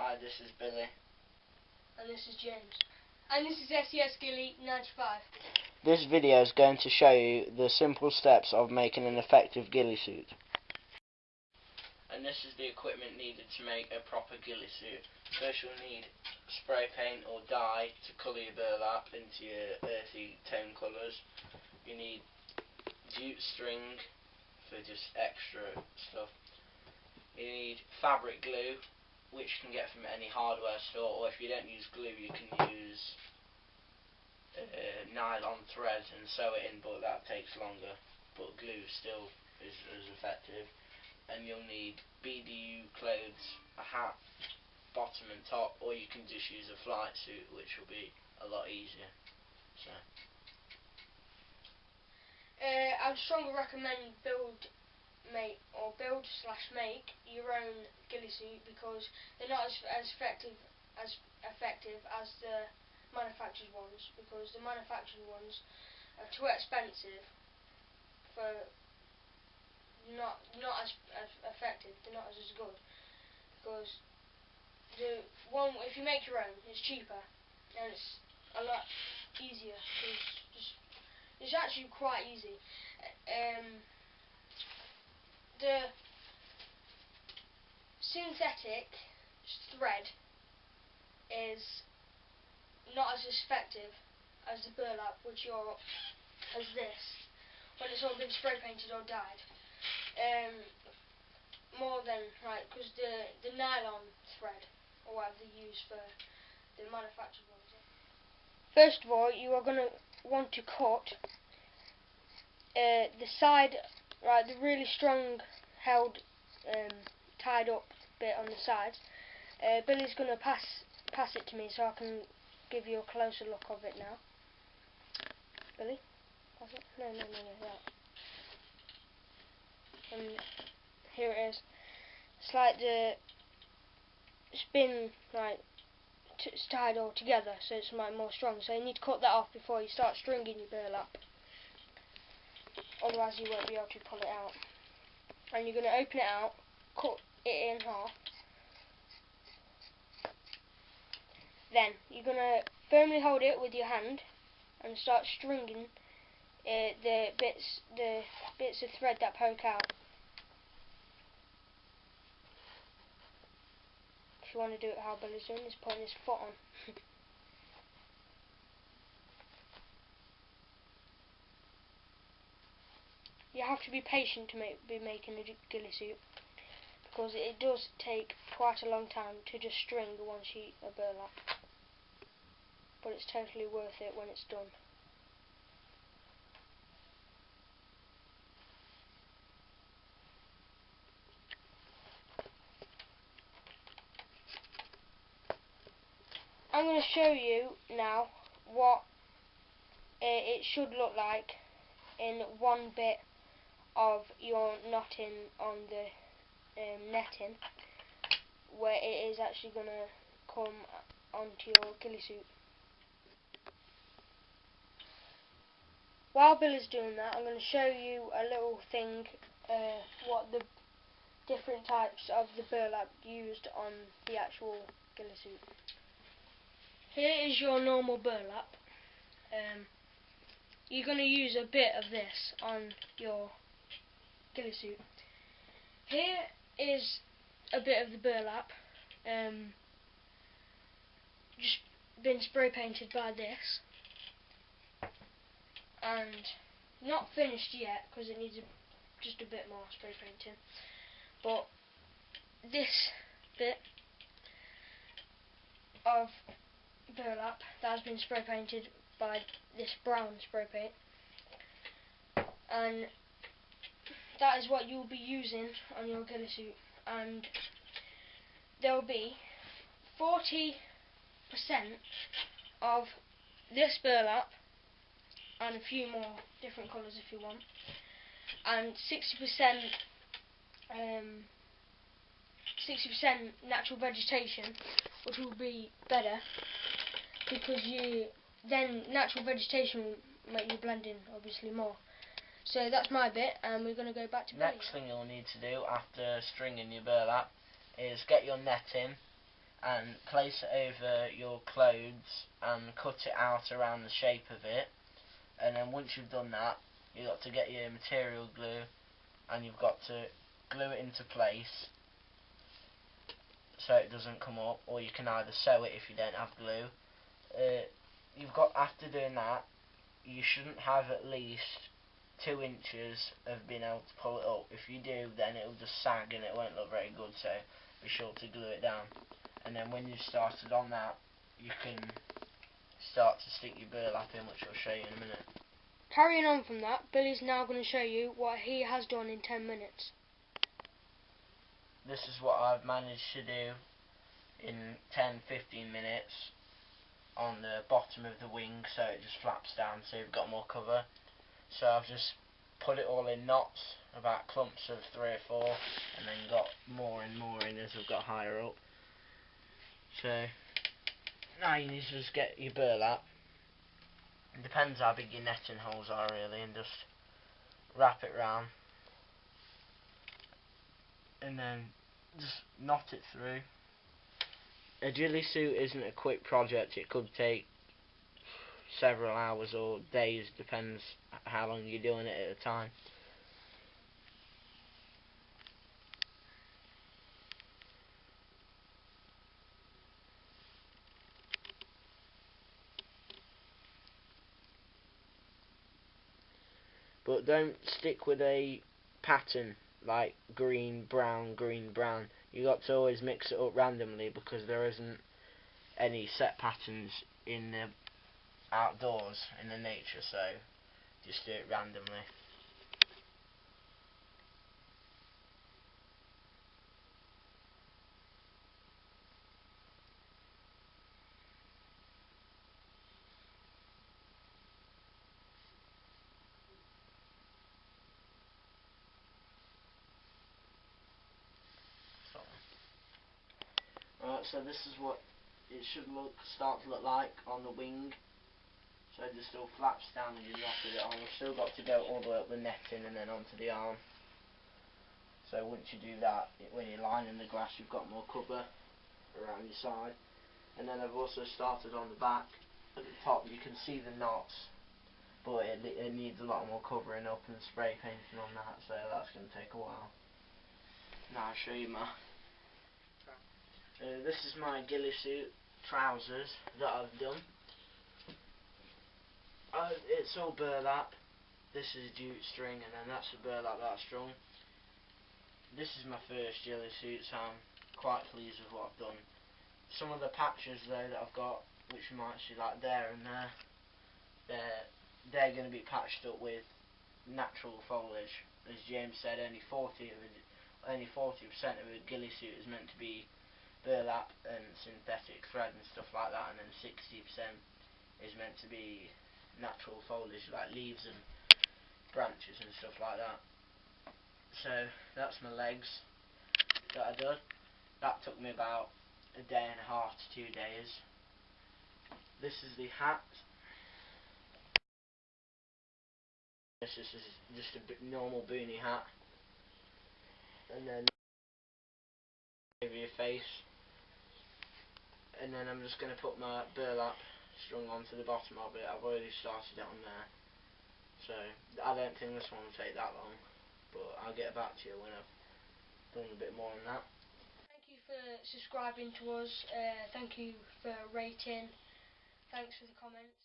Hi, this is Billy. And this is James. And this is SES Ghillie 95. This video is going to show you the simple steps of making an effective ghillie suit. And this is the equipment needed to make a proper ghillie suit. First you'll need spray paint or dye to colour your burlap into your earthy tone colours. You need jute string for just extra stuff. You need fabric glue, which you can get from any hardware store, or if you don't use glue you can use nylon thread and sew it in, but that takes longer, but glue still is as effective. And you'll need BDU clothes, a hat, bottom and top, or you can just use a flight suit, which will be a lot easier. So I'd strongly recommend you build / make your own ghillie suit, because they're not as effective as the manufactured ones, because the manufactured ones are too expensive for not as effective. They're not as good, because the one, if you make your own, it's cheaper and it's a lot easier. It's actually quite easy. The synthetic thread is not as effective as the burlap, as this, when it's all been spray painted or dyed. More than because the nylon thread, or whatever they use for the manufactured ones. First of all, you are going to want to cut the side, the really strong held, tied up bit on the sides. Billy's going to pass it to me so I can give you a closer look of it now. Billy, pass it. No, that. And here it is. It's like it's been it's tied all together, so it's more strong. So you need to cut that off before you start stringing your burlap. Otherwise you won't be able to pull it out. And you're going to open it out, cut it in half. Then you're going to firmly hold it with your hand and start stringing the bits of thread that poke out. If you want to do it how Billy's doing, he's putting his foot on. You have to be patient to be making a ghillie suit, because it does take quite a long time to just string one sheet of burlap, but it's totally worth it when it's done. I'm going to show you now what it should look like in one bit of your knotting on the netting, where it is actually going to come onto your ghillie suit. While Bill is doing that, I'm going to show you a little thing, what the different types of the burlap used on the actual ghillie suit. Here is your normal burlap. You're going to use a bit of this on your ghillie suit. Here is a bit of the burlap, just been spray painted by this, and not finished yet because it needs just a bit more spray painting. But this bit of burlap that has been spray painted by this brown spray paint, and that is what you'll be using on your ghillie suit. And there will be 40% of this burlap and a few more different colours if you want, and 60% natural vegetation, which will be better, because then natural vegetation will make you blend in obviously more. So that's my bit, and we're going to go back to Billy. Next thing you'll need to do after stringing your burlap is get your netting and place it over your clothes and cut it out around the shape of it. And then once you've done that, you've got to get your material glue and you've got to glue it into place so it doesn't come up, or you can either sew it if you don't have glue. After doing that, you shouldn't have at least 2 inches of being able to pull it up. If you do, then it'll just sag and it won't look very good, so be sure to glue it down. And then when you've started on that, you can start to stick your burlap in, which I'll show you in a minute. Carrying on from that, Billy's now going to show you what he has done in 10 minutes. This is what I've managed to do in 10-15 minutes on the bottom of the wing, so it just flaps down so you've got more cover. So I've just put it all in knots, about clumps of 3 or 4, and then got more and more in as I've got higher up. So now you need to just get your burlap. It depends how big your netting holes are really, and just wrap it round and then just knot it through. A ghillie suit isn't a quick project. It could take several hours or days, depends how long you're doing it at a time. But don't stick with a pattern like green, brown, green, brown. You got to always mix it up randomly, because there isn't any set patterns in the outdoors, in the nature, so just do it randomly. Alright, so this is what it should start to look like on the wing. So it just all flaps down and you knotted it on. You've still got to go all the way up the netting and then onto the arm. So once you do that, when you're lining the grass, you've got more cover around your side. And then I've also started on the back. At the top you can see the knots, but it needs a lot more covering up and spray painting on that, so that's going to take a while. Now I'll show you my... this is my ghillie suit trousers that I've done. It's all burlap. This is jute string, and then that's the burlap that I've strung. This is my first ghillie suit, so I'm quite pleased with what I've done. Some of the patches though that I've got, which you might see like there and there, they're going to be patched up with natural foliage. As James said, only 40% of a ghillie suit is meant to be burlap and synthetic thread and stuff like that, and then 60% is meant to be natural foliage like leaves and branches and stuff like that. So that's my legs that I did. That took me about a day and a half to 2 days. This is the hat. This is just a normal boonie hat, and then over your face, and then I'm just going to put my burlap strung onto the bottom of it. I've already started it on there, so I don't think this one will take that long, but I'll get back to you when I've done a bit more on that. Thank you for subscribing to us. Thank you for rating. Thanks for the comments.